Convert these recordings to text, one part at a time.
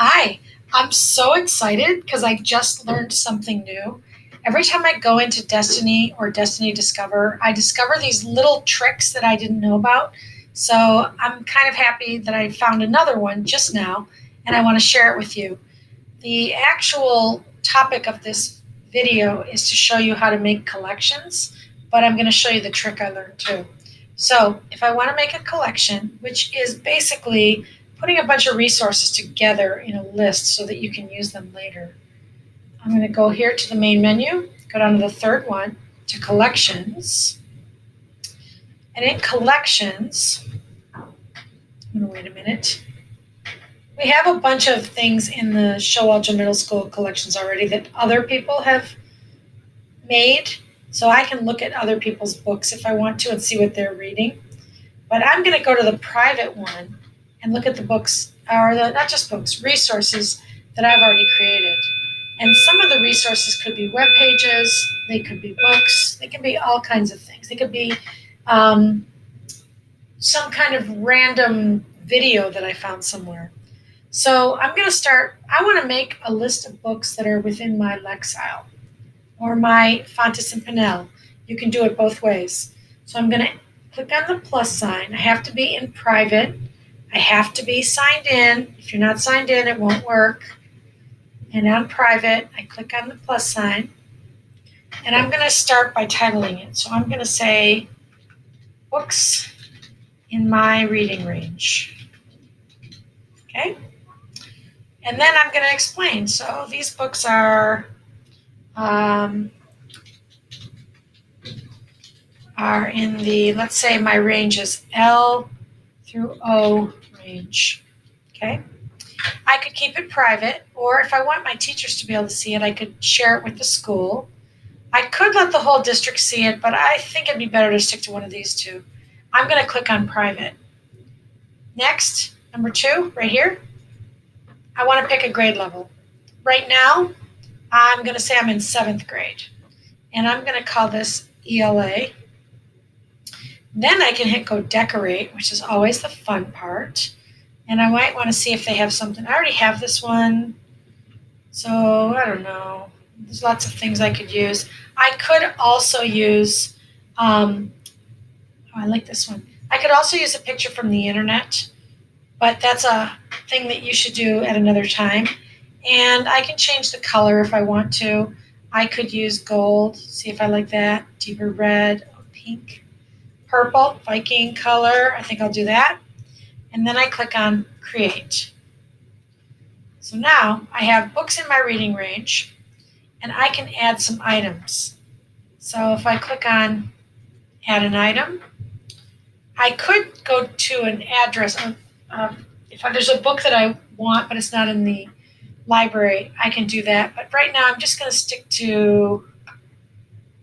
Hi, I'm so excited because I just learned something new. Every time I go into Destiny or Destiny Discover, I discover these little tricks that I didn't know about. So I'm kind of happy that I found another one just now and I want to share it with you. The actual topic of this video is to show you how to make collections, but I'm going to show you the trick I learned too. So, if I want to make a collection, which is basically putting a bunch of resources together in a list so that you can use them later, I'm going to go here to the main menu, go down to the third one, to collections. And in collections, I'm going to wait a minute. We have a bunch of things in the Showalter Middle School collections already that other people have made. So I can look at other people's books if I want to and see what they're reading. But I'm going to go to the private one and look at the books, or not just books, resources that I've already created. And some of the resources could be web pages, they could be books, they can be all kinds of things. They could be um, some kind of random video that I found somewhere. So I'm going to start. I want to make a list of books that are within my Lexile or my Fontes and Pinnell. You can do it both ways. So I'm going to click on the plus sign. I have to be in private. I have to be signed in. If you're not signed in, it won't work. And on private, I click on the plus sign. And I'm going to start by titling it. So I'm going to say books in my reading range. Okay? And then I'm going to explain. So these books um, are in the, let's say my range is L through O range. Okay? I could keep it private, or if I want my teachers to be able to see it, I could share it with the school. I could let the whole district see it, but I think it'd be better to stick to one of these two. I'm going to click on private. Next, number 2, right here, I want to pick a grade level. Right now, I'm going to say I'm in 7th grade, and I'm going to call this ELA. Then I can hit go decorate, which is always the fun part. And I might want to see if they have something. I already have this one. So I don't know. There's lots of things I could use. I could also use, I like this one. I could also use a picture from the internet, but that's a thing that you should do at another time. And I can change the color if I want to. I could use gold, see if I like that, deeper red, pink, purple, Viking color. I think I'll do that. And then I click on create. So now I have books in my reading range and I can add some items. So if I click on add an item, I could go to an address. If there's a book that I want but it's not in the library, I can do that. But right now I'm just going to stick to,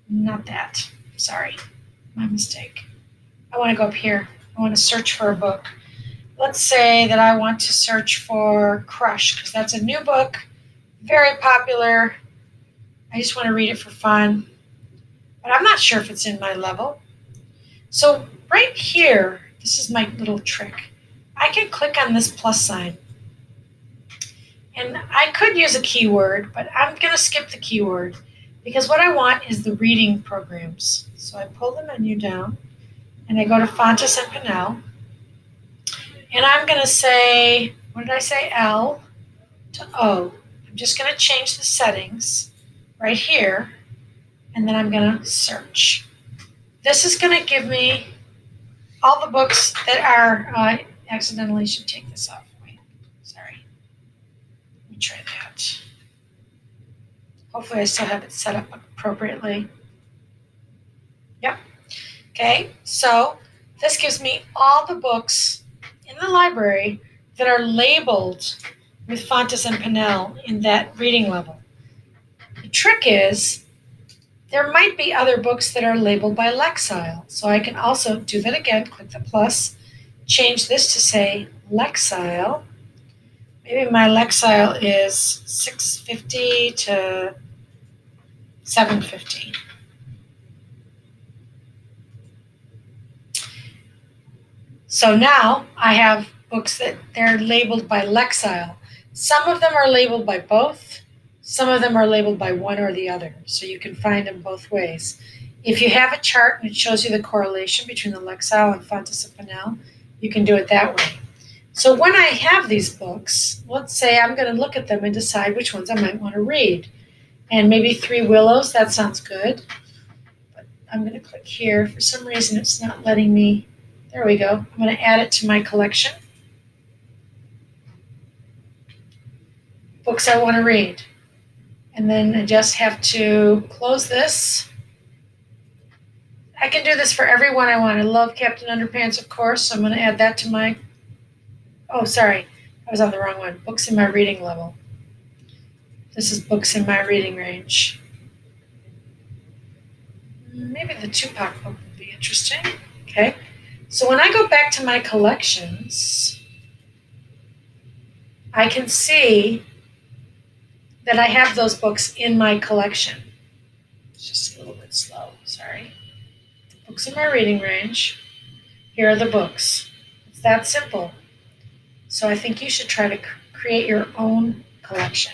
not that. Sorry, my mistake. I want to go up here. I want to search for a book. Let's say that I want to search for Crush because that's a new book, very popular. I just want to read it for fun, but I'm not sure if it's in my level. So right here, this is my little trick. I can click on this plus sign. And I could use a keyword, but I'm going to skip the keyword because what I want is the reading programs. So I pull the menu down and I go to Fontes and Pinnell. And I'm going to say, what did I say? L to O. I'm just going to change the settings right here, and then I'm going to search. This is going to give me all the books that are, I accidentally should take this off. Wait, sorry. Let me try that. Hopefully I still have it set up appropriately. Yep. Okay, so this gives me all the books in the library that are labeled with Fontes and Pinnell in that reading level. The trick is there might be other books that are labeled by Lexile. So I can also do that again, click the plus, change this to say Lexile. Maybe my Lexile is 650 to 750. So now I have books that they're labeled by Lexile. Some of them are labeled by both. Some of them are labeled by one or the other, so you can find them both ways. If you have a chart and it shows you the correlation between the Lexile and Fontes of Pinnell, you can do it that way. So when I have these books, let's say I'm going to look at them and decide which ones I might want to read. And maybe Three Willows, that sounds good. But I'm going to click here. For some reason, it's not letting me. There we go. I'm going to add it to my collection. Books I want to read. And then I just have to close this. I can do this for every one I want. I love Captain Underpants, of course, so I'm going to add that to my. Oh, sorry, I was on the wrong one. Books in my reading level. This is books in my reading range. Maybe the Tupac book would be interesting. Okay, so when I go back to my collections, I can see that I have those books in my collection. It's just a little bit slow, sorry. Books in my reading range. Here are the books. It's that simple. So I think you should try to create your own collection.